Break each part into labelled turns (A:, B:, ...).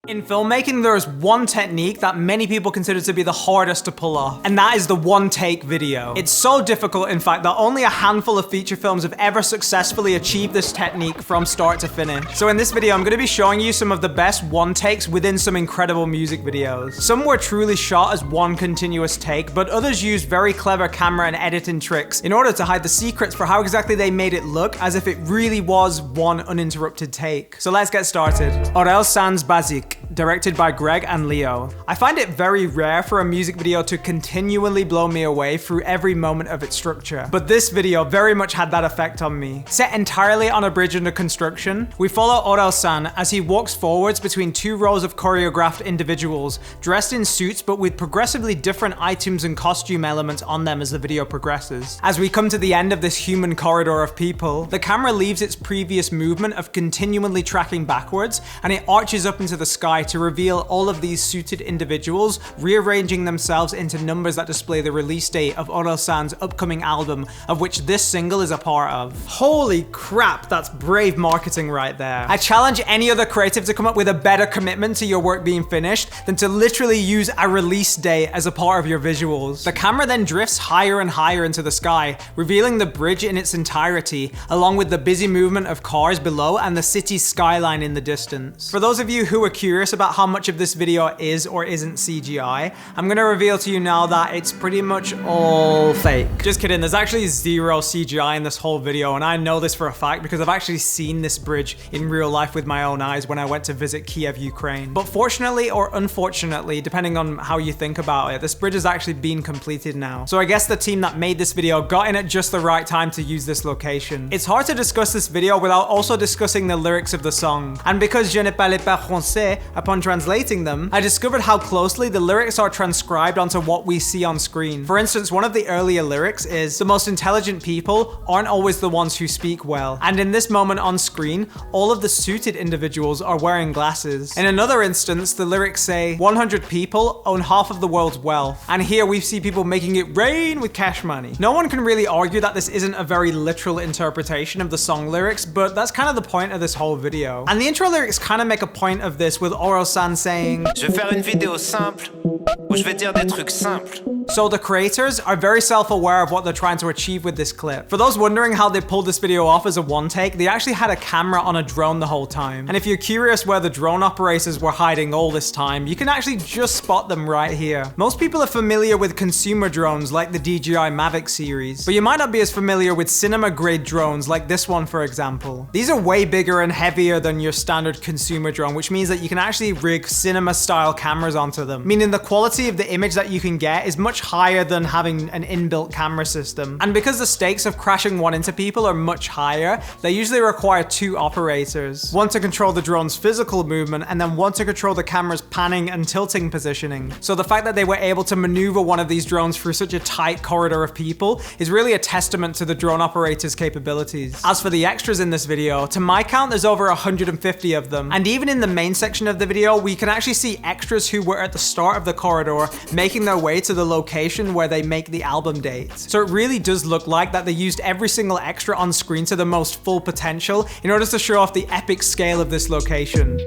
A: In filmmaking, there is one technique that many people consider to be the hardest to pull off, and that is the one-take video. It's so difficult, in fact, that only a handful of feature films have ever successfully achieved this technique from start to finish. So in this video, I'm going to be showing you some of the best one-takes within some incredible music videos. Some were truly shot as one continuous take, but others used very clever camera and editing tricks in order to hide the secrets for how exactly they made it look as if it really was one uninterrupted take. So let's get started. Orel Sans Basique, directed by Greg and Leo. I find it very rare for a music video to continually blow me away through every moment of its structure, but this video very much had that effect on me. Set entirely on a bridge under construction, we follow Orel San as he walks forwards between two rows of choreographed individuals, dressed in suits but with progressively different items and costume elements on them as the video progresses. As we come to the end of this human corridor of people, the camera leaves its previous movement of continually tracking backwards, and it arches up into the sky to reveal all of these suited individuals rearranging themselves into numbers that display the release date of Orel San's upcoming album, of which this single is a part of. Holy crap, that's brave marketing right there. I challenge any other creative to come up with a better commitment to your work being finished than to literally use a release date as a part of your visuals. The camera then drifts higher and higher into the sky, revealing the bridge in its entirety, along with the busy movement of cars below and the city's skyline in the distance. For those of you who are curious about how much of this video is or isn't CGI, I'm gonna reveal to you now that it's pretty much all fake. Just kidding, there's actually zero CGI in this whole video, and I know this for a fact because I've actually seen this bridge in real life with my own eyes when I went to visit Kiev, Ukraine. But fortunately or unfortunately, depending on how you think about it, this bridge has actually been completed now. So I guess the team that made this video got in at just the right time to use this location. It's hard to discuss this video without also discussing the lyrics of the song. And because je ne parle pas français, upon translating them, I discovered how closely the lyrics are transcribed onto what we see on screen. For instance, one of the earlier lyrics is, "The most intelligent people aren't always the ones who speak well." And in this moment on screen, all of the suited individuals are wearing glasses. In another instance, the lyrics say, 100 people own half of the world's wealth. And here we see people making it rain with cash money. No one can really argue that this isn't a very literal interpretation of the song lyrics, but that's kind of the point of this whole video. And the intro lyrics kind of make a point of this, with Orel San saying, "Je vais faire une vidéo simple, où je vais dire des trucs simples." So the creators are very self-aware of what they're trying to achieve with this clip. For those wondering how they pulled this video off as a one take, they actually had a camera on a drone the whole time. And if you're curious where the drone operators were hiding all this time, you can actually just spot them right here. Most people are familiar with consumer drones like the DJI Mavic series, but you might not be as familiar with cinema-grade drones like this one, for example. These are way bigger and heavier than your standard consumer drone, which means that you can actually rig cinema-style cameras onto them, meaning the quality of the image that you can get is much higher than having an inbuilt camera system. And because the stakes of crashing one into people are much higher, they usually require two operators. One to control the drone's physical movement, and then one to control the camera's panning and tilting positioning. So the fact that they were able to maneuver one of these drones through such a tight corridor of people is really a testament to the drone operator's capabilities. As for the extras in this video, to my count, there's over 150 of them. And even in the main section of the video, we can actually see extras who were at the start of the corridor making their way to the location where they make the album date. So it really does look like that they used every single extra on screen to the most full potential in order to show off the epic scale of this location.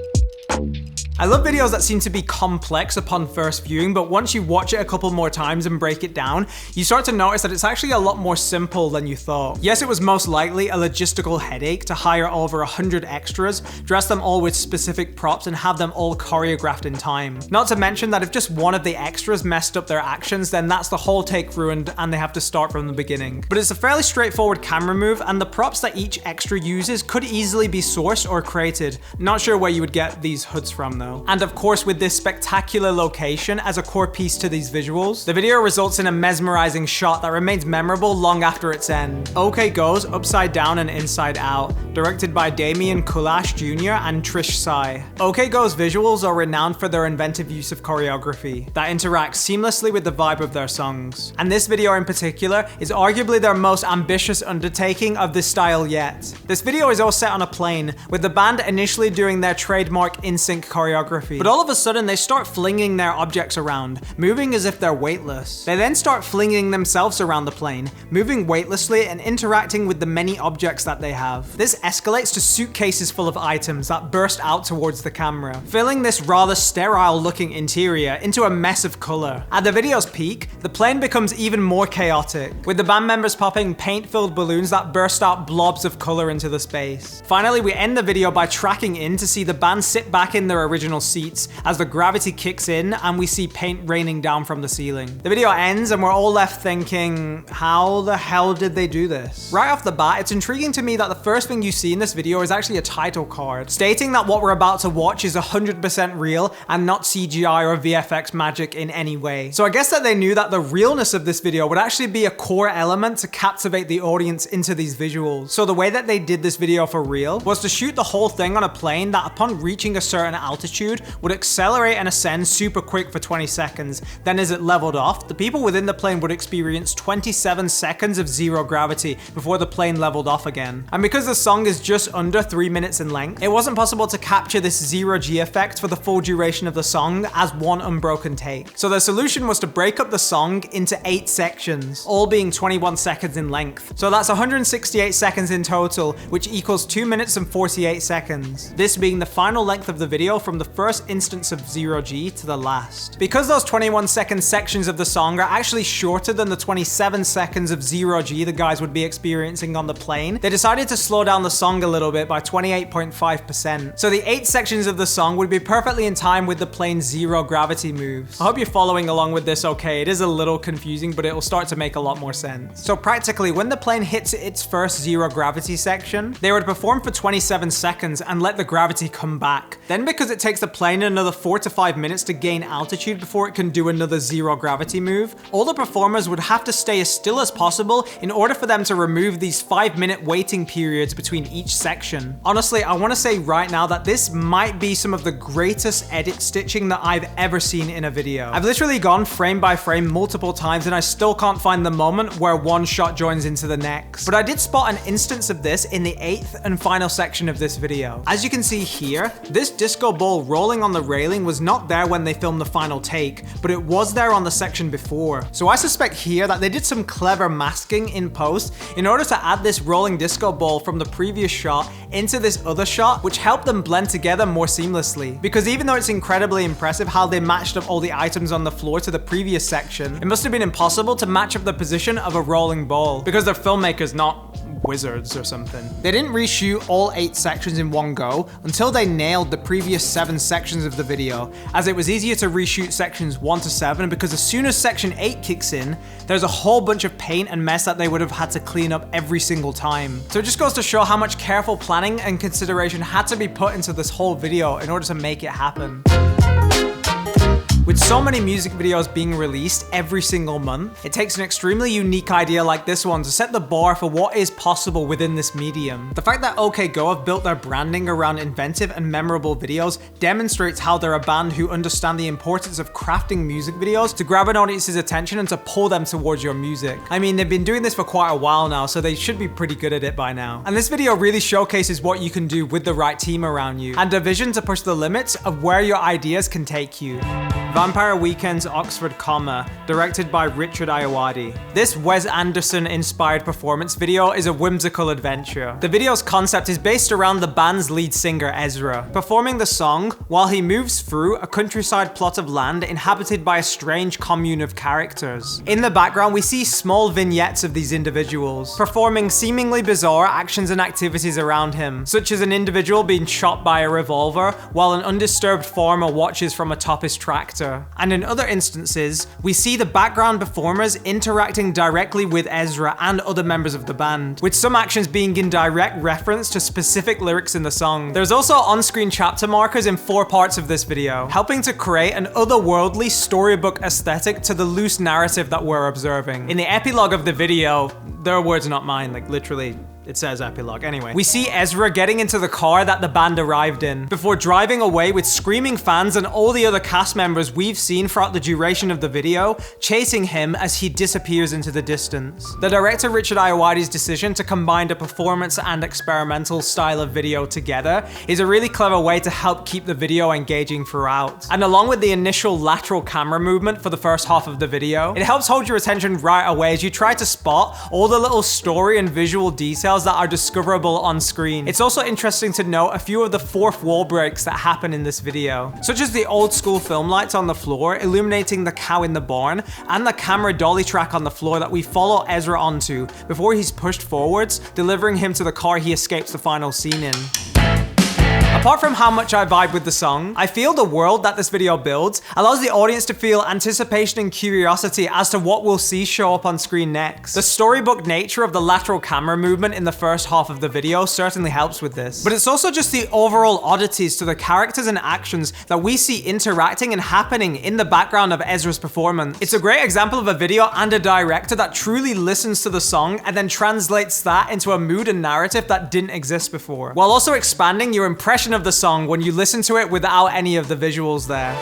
A: I love videos that seem to be complex upon first viewing, but once you watch it a couple more times and break it down, you start to notice that it's actually a lot more simple than you thought. Yes, it was most likely a logistical headache to hire over 100 extras, dress them all with specific props, and have them all choreographed in time. Not to mention that if just one of the extras messed up their actions, then that's the whole take ruined and they have to start from the beginning. But it's a fairly straightforward camera move, and the props that each extra uses could easily be sourced or created. Not sure where you would get these hoods from though. And of course, with this spectacular location as a core piece to these visuals, the video results in a mesmerizing shot that remains memorable long after its end. OK Goes Upside Down and Inside Out, directed by Damien Kulash Jr. and Trish Sai. OK Go's visuals are renowned for their inventive use of choreography that interacts seamlessly with the vibe of their songs. And this video in particular is arguably their most ambitious undertaking of this style yet. This video is all set on a plane, with the band initially doing their trademark in-sync choreography choreography. But all of a sudden, they start flinging their objects around, moving as if they're weightless. They then start flinging themselves around the plane, moving weightlessly and interacting with the many objects that they have. This escalates to suitcases full of items that burst out towards the camera, filling this rather sterile-looking interior into a mess of color. At the video's peak, the plane becomes even more chaotic, with the band members popping paint-filled balloons that burst out blobs of color into the space. Finally, we end the video by tracking in to see the band sit back in their original seats as the gravity kicks in and we see paint raining down from the ceiling. The video ends and we're all left thinking, how the hell did they do this? Right off the bat, it's intriguing to me that the first thing you see in this video is actually a title card, stating that what we're about to watch is 100% real and not CGI or VFX magic in any way. So I guess that they knew that the realness of this video would actually be a core element to captivate the audience into these visuals. So the way that they did this video for real was to shoot the whole thing on a plane that upon reaching a certain altitude would accelerate and ascend super quick for 20 seconds. Then as it leveled off, the people within the plane would experience 27 seconds of zero gravity before the plane leveled off again. And because the song is just under 3 minutes in length, it wasn't possible to capture this zero G effect for the full duration of the song as one unbroken take. So the solution was to break up the song into 8 sections, all being 21 seconds in length. So that's 168 seconds in total, which equals 2 minutes and 48 seconds. This being the final length of the video from the first instance of zero G to the last. Because those 21-second sections of the song are actually shorter than the 27 seconds of zero G the guys would be experiencing on the plane, they decided to slow down the song a little bit by 28.5%. So the 8 sections of the song would be perfectly in time with the plane's zero gravity moves. I hope you're following along with this okay. It is a little confusing, but it will start to make a lot more sense. So practically, when the plane hits its first zero gravity section, they would perform for 27 seconds and let the gravity come back. Then because it takes the plane another 4 to 5 minutes to gain altitude before it can do another zero gravity move, all the performers would have to stay as still as possible in order for them to remove these 5-minute waiting periods between each section. Honestly, I want to say right now that this might be some of the greatest edit stitching that I've ever seen in a video. I've literally gone frame by frame multiple times and I still can't find the moment where one shot joins into the next. But I did spot an instance of this in the 8th and final section of this video. As you can see here, this disco ball rolling on the railing was not there when they filmed the final take, but it was there on the section before. So I suspect here that they did some clever masking in post in order to add this rolling disco ball from the previous shot into this other shot, which helped them blend together more seamlessly. Because even though it's incredibly impressive how they matched up all the items on the floor to the previous section, it must have been impossible to match up the position of a rolling ball, because they're filmmakers, not wizards or something. They didn't reshoot all 8 sections in one go until they nailed the previous 7 sections of the video, as it was easier to reshoot sections 1 to 7 because as soon as section 8 kicks in, there's a whole bunch of paint and mess that they would have had to clean up every single time. So it just goes to show how much careful planning and consideration had to be put into this whole video in order to make it happen. With so many music videos being released every single month, it takes an extremely unique idea like this one to set the bar for what is possible within this medium. The fact that OK Go have built their branding around inventive and memorable videos demonstrates how they're a band who understand the importance of crafting music videos to grab an audience's attention and to pull them towards your music. I mean, they've been doing this for quite a while now, so they should be pretty good at it by now. And this video really showcases what you can do with the right team around you, and a vision to push the limits of where your ideas can take you. Vampire Weekend's Oxford Comma, directed by Richard Ayoade. This Wes Anderson-inspired performance video is a whimsical adventure. The video's concept is based around the band's lead singer, Ezra, performing the song while he moves through a countryside plot of land inhabited by a strange commune of characters. In the background, we see small vignettes of these individuals, performing seemingly bizarre actions and activities around him, such as an individual being shot by a revolver while an undisturbed farmer watches from atop his tractor. And in other instances, we see the background performers interacting directly with Ezra and other members of the band, with some actions being in direct reference to specific lyrics in the song. There's also on-screen chapter markers in 4 parts of this video, helping to create an otherworldly storybook aesthetic to the loose narrative that we're observing. In the epilogue of the video, there are words not mine, like literally, It says epilogue. Anyway, we see Ezra getting into the car that the band arrived in before driving away with screaming fans and all the other cast members we've seen throughout the duration of the video chasing him as he disappears into the distance. The director Richard Ayoade's decision to combine a performance and experimental style of video together is a really clever way to help keep the video engaging throughout. And along with the initial lateral camera movement for the first half of the video, it helps hold your attention right away as you try to spot all the little story and visual details that are discoverable on screen. It's also interesting to note a few of the fourth wall breaks that happen in this video, such as the old school film lights on the floor illuminating the cow in the barn and the camera dolly track on the floor that we follow Ezra onto before he's pushed forwards, delivering him to the car he escapes the final scene in. Apart from how much I vibe with the song, I feel the world that this video builds allows the audience to feel anticipation and curiosity as to what we'll see show up on screen next. The storybook nature of the lateral camera movement in the first half of the video certainly helps with this, but it's also just the overall oddities to the characters and actions that we see interacting and happening in the background of Ezra's performance. It's a great example of a video and a director that truly listens to the song and then translates that into a mood and narrative that didn't exist before, while also expanding your impression of the song when you listen to it without any of the visuals there.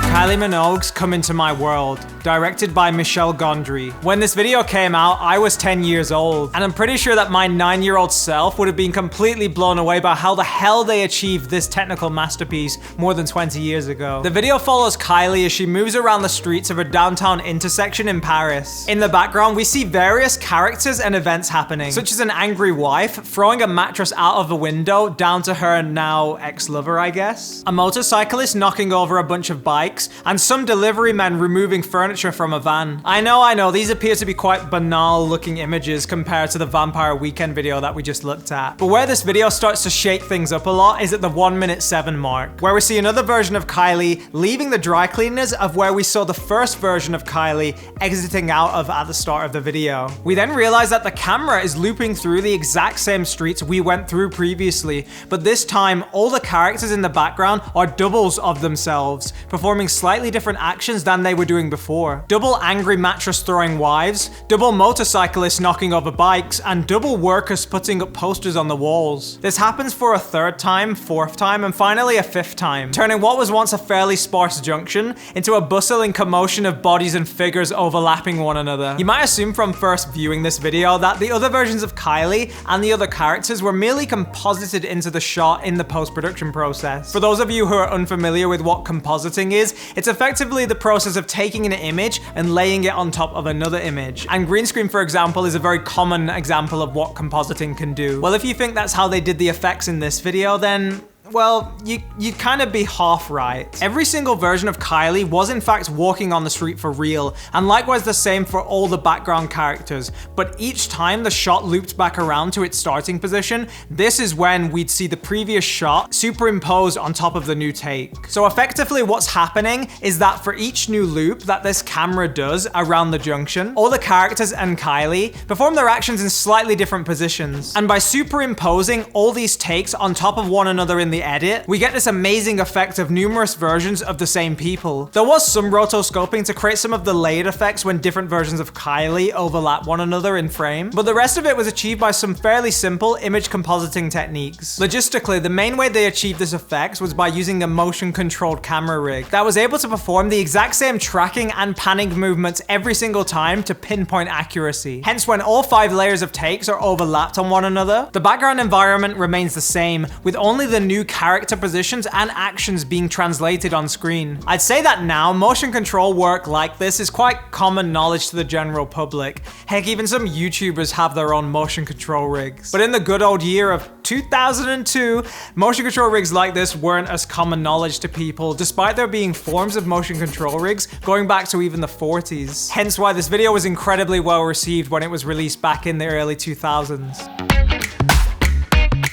A: Kylie Minogue's Come Into My World, directed by Michel Gondry. When this video came out, I was 10 years old, and I'm pretty sure that my 9-year-old self would have been completely blown away by how the hell they achieved this technical masterpiece more than 20 years ago. The video follows Kylie as she moves around the streets of a downtown intersection in Paris. In the background, we see various characters and events happening, such as an angry wife throwing a mattress out of a window down to her now ex-lover, I guess, a motorcyclist knocking over a bunch of bikes, and some delivery men removing furniture from a van. I know, these appear to be quite banal looking images compared to the Vampire Weekend video that we just looked at. But where this video starts to shake things up a lot is at the 1:07 mark, where we see another version of Kylie leaving the dry cleaners of where we saw the first version of Kylie exiting out of at the start of the video. We then realize that the camera is looping through the exact same streets we went through previously, but this time all the characters in the background are doubles of themselves, performing slightly different actions than they were doing before. Double angry mattress throwing wives, double motorcyclists knocking over bikes, and double workers putting up posters on the walls. This happens for a third time, fourth time, and finally a fifth time, turning what was once a fairly sparse junction into a bustling commotion of bodies and figures overlapping one another. You might assume from first viewing this video that the other versions of Kylie and the other characters were merely composited into the shot in the post-production process. For those of you who are unfamiliar with what compositing is, it's effectively the process of taking an image and laying it on top of another image. And green screen, for example, is a very common example of what compositing can do. Well, if you think that's how they did the effects in this video, then well, you'd kind of be half right. Every single version of Kylie was in fact walking on the street for real, and likewise the same for all the background characters, but each time the shot looped back around to its starting position, this is when we'd see the previous shot superimposed on top of the new take. So effectively what's happening is that for each new loop that this camera does around the junction, all the characters and Kylie perform their actions in slightly different positions. And by superimposing all these takes on top of one another in the edit, we get this amazing effect of numerous versions of the same people. There was some rotoscoping to create some of the layered effects when different versions of Kylie overlap one another in frame, but the rest of it was achieved by some fairly simple image compositing techniques. Logistically, the main way they achieved this effect was by using a motion-controlled camera rig that was able to perform the exact same tracking and panning movements every single time to pinpoint accuracy. Hence, when all 5 layers of takes are overlapped on one another, the background environment remains the same, with only the new character positions and actions being translated on screen. I'd say that now, motion control work like this is quite common knowledge to the general public. Heck, even some YouTubers have their own motion control rigs. But in the good old year of 2002, motion control rigs like this weren't as common knowledge to people, despite there being forms of motion control rigs going back to even the 40s. Hence why this video was incredibly well received when it was released back in the early 2000s.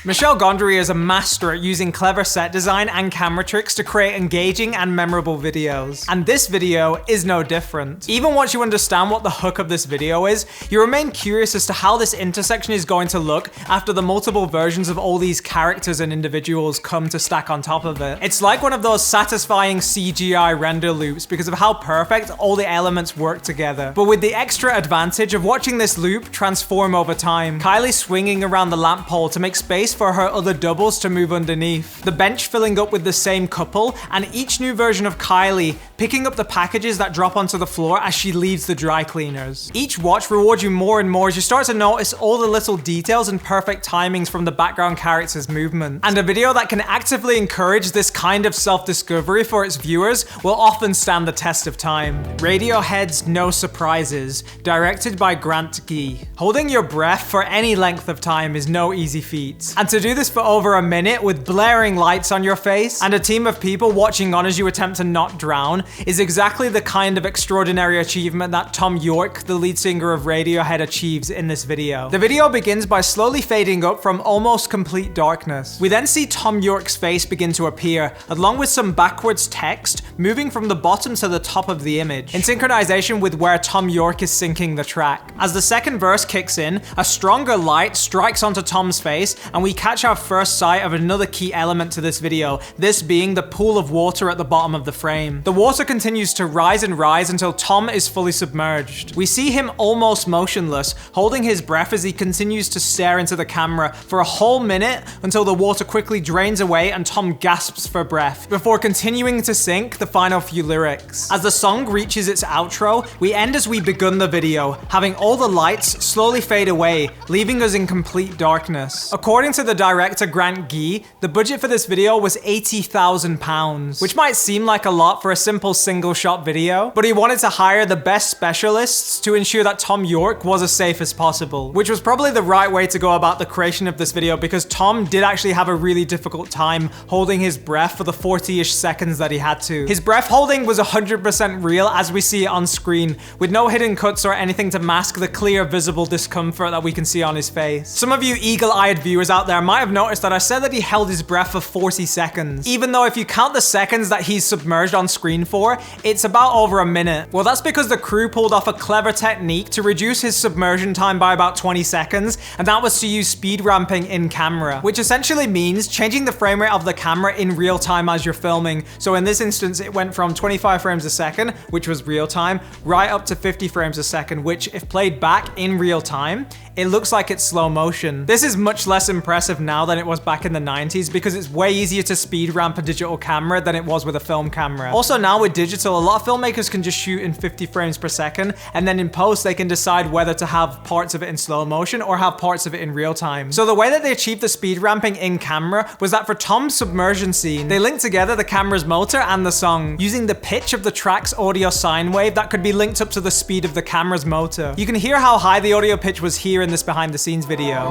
A: Michelle Gondry is a master at using clever set design and camera tricks to create engaging and memorable videos. And this video is no different. Even once you understand what the hook of this video is, you remain curious as to how this intersection is going to look after the multiple versions of all these characters and individuals come to stack on top of it. It's like one of those satisfying CGI render loops because of how perfect all the elements work together, but with the extra advantage of watching this loop transform over time. Kylie swinging around the lamp pole to make space for her other doubles to move underneath. The bench filling up with the same couple, and each new version of Kylie picking up the packages that drop onto the floor as she leaves the dry cleaners. Each watch rewards you more and more as you start to notice all the little details and perfect timings from the background character's movement. And a video that can actively encourage this kind of self-discovery for its viewers will often stand the test of time. Radiohead's No Surprises, directed by Grant Gee. Holding your breath for any length of time is no easy feat. And to do this for over a minute with blaring lights on your face and a team of people watching on as you attempt to not drown is exactly the kind of extraordinary achievement that Thom Yorke, the lead singer of Radiohead, achieves in this video. The video begins by slowly fading up from almost complete darkness. We then see Thom Yorke's face begin to appear, along with some backwards text moving from the bottom to the top of the image, in synchronization with where Thom Yorke is syncing the track. As the second verse kicks in, a stronger light strikes onto Tom's face, and we catch our first sight of another key element to this video, this being the pool of water at the bottom of the frame. The water continues to rise and rise until Tom is fully submerged. We see him almost motionless, holding his breath as he continues to stare into the camera for a whole minute until the water quickly drains away and Tom gasps for breath, before continuing to sing the final few lyrics. As the song reaches its outro, we end as we begun the video, having all the lights slowly fade away, leaving us in complete darkness. According to the director Grant Gee, the budget for this video was £80,000, which might seem like a lot for a simple single shot video, but he wanted to hire the best specialists to ensure that Thom Yorke was as safe as possible, which was probably the right way to go about the creation of this video because Tom did actually have a really difficult time holding his breath for the 40-ish seconds that he had to. His breath holding was 100% real as we see it on screen, with no hidden cuts or anything to mask the clear visible discomfort that we can see on his face. Some of you eagle-eyed viewers out there might have noticed that I said that he held his breath for 40 seconds, even though if you count the seconds that he's submerged on screen for, it's about over a minute. Well, that's because the crew pulled off a clever technique to reduce his submersion time by about 20 seconds, and that was to use speed ramping in camera, which essentially means changing the frame rate of the camera in real time as you're filming. So in this instance, it went from 25 frames a second, which was real time, right up to 50 frames a second, which if played back in real time, it looks like it's slow motion. This is much less impressive now than it was back in the 90s because it's way easier to speed ramp a digital camera than it was with a film camera. Also now with digital, a lot of filmmakers can just shoot in 50 frames per second, and then in post they can decide whether to have parts of it in slow motion or have parts of it in real time. So the way that they achieved the speed ramping in camera was that for Tom's submersion scene, they linked together the camera's motor and the song, using the pitch of the track's audio sine wave that could be linked up to the speed of the camera's motor. You can hear how high the audio pitch was here in this behind the scenes video.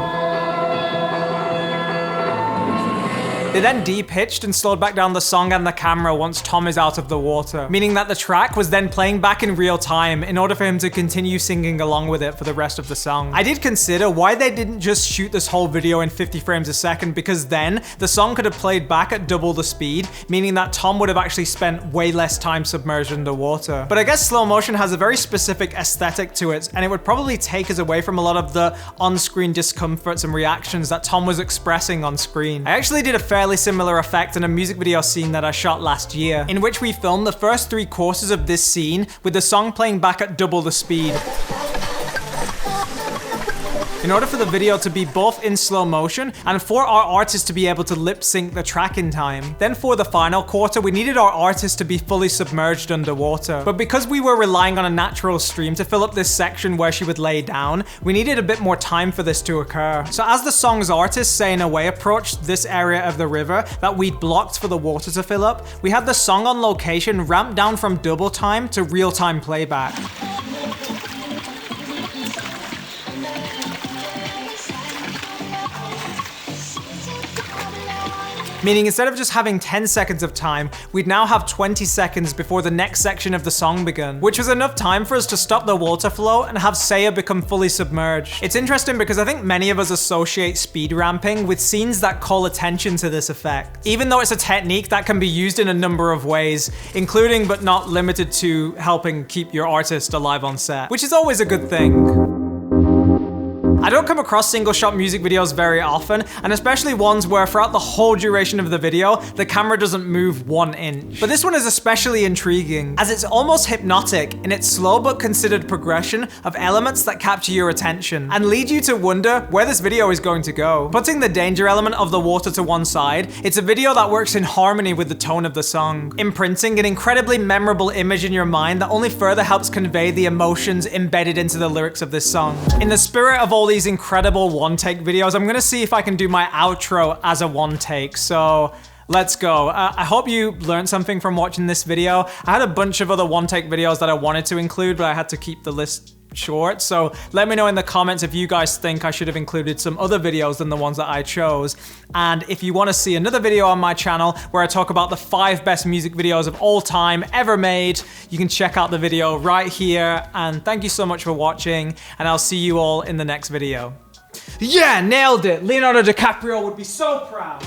A: They then de-pitched and slowed back down the song and the camera once Tom is out of the water, meaning that the track was then playing back in real time in order for him to continue singing along with it for the rest of the song. I did consider why they didn't just shoot this whole video in 50 frames a second, because then the song could have played back at double the speed, meaning that Tom would have actually spent way less time submerged underwater. But I guess slow motion has a very specific aesthetic to it, and it would probably take us away from a lot of the on-screen discomforts and reactions that Tom was expressing on screen. I actually did a fairly similar effect in a music video scene that I shot last year, in which we filmed the first 3 courses of this scene with the song playing back at double the speed, in order for the video to be both in slow motion and for our artist to be able to lip sync the track in time. Then for the final quarter, we needed our artist to be fully submerged underwater. But because we were relying on a natural stream to fill up this section where she would lay down, we needed a bit more time for this to occur. So as the song's artist, Say in a Way, approached this area of the river that we'd blocked for the water to fill up, we had the song on location ramped down from double time to real-time playback. Meaning instead of just having 10 seconds of time, we'd now have 20 seconds before the next section of the song began, which was enough time for us to stop the water flow and have Saya become fully submerged. It's interesting because I think many of us associate speed ramping with scenes that call attention to this effect, even though it's a technique that can be used in a number of ways, including but not limited to helping keep your artist alive on set, which is always a good thing. I don't come across single shot music videos very often, and especially ones where throughout the whole duration of the video, the camera doesn't move 1 inch. But this one is especially intriguing, as it's almost hypnotic in its slow but considered progression of elements that capture your attention, and lead you to wonder where this video is going to go. Putting the danger element of the water to one side, it's a video that works in harmony with the tone of the song, imprinting an incredibly memorable image in your mind that only further helps convey the emotions embedded into the lyrics of this song. In the spirit of all these incredible one-take videos, I'm gonna see if I can do my outro as a one-take, so let's go. I hope you learned something from watching this video. I had a bunch of other one-take videos that I wanted to include, but I had to keep the list short, so let me know in the comments if you guys think I should have included some other videos than the ones that I chose. And if you want to see another video on my channel where I talk about the 5 best music videos of all time ever made, you can check out the video right here. And thank you so much for watching, and I'll see you all in the next video. Yeah, nailed it! Leonardo DiCaprio would be so proud.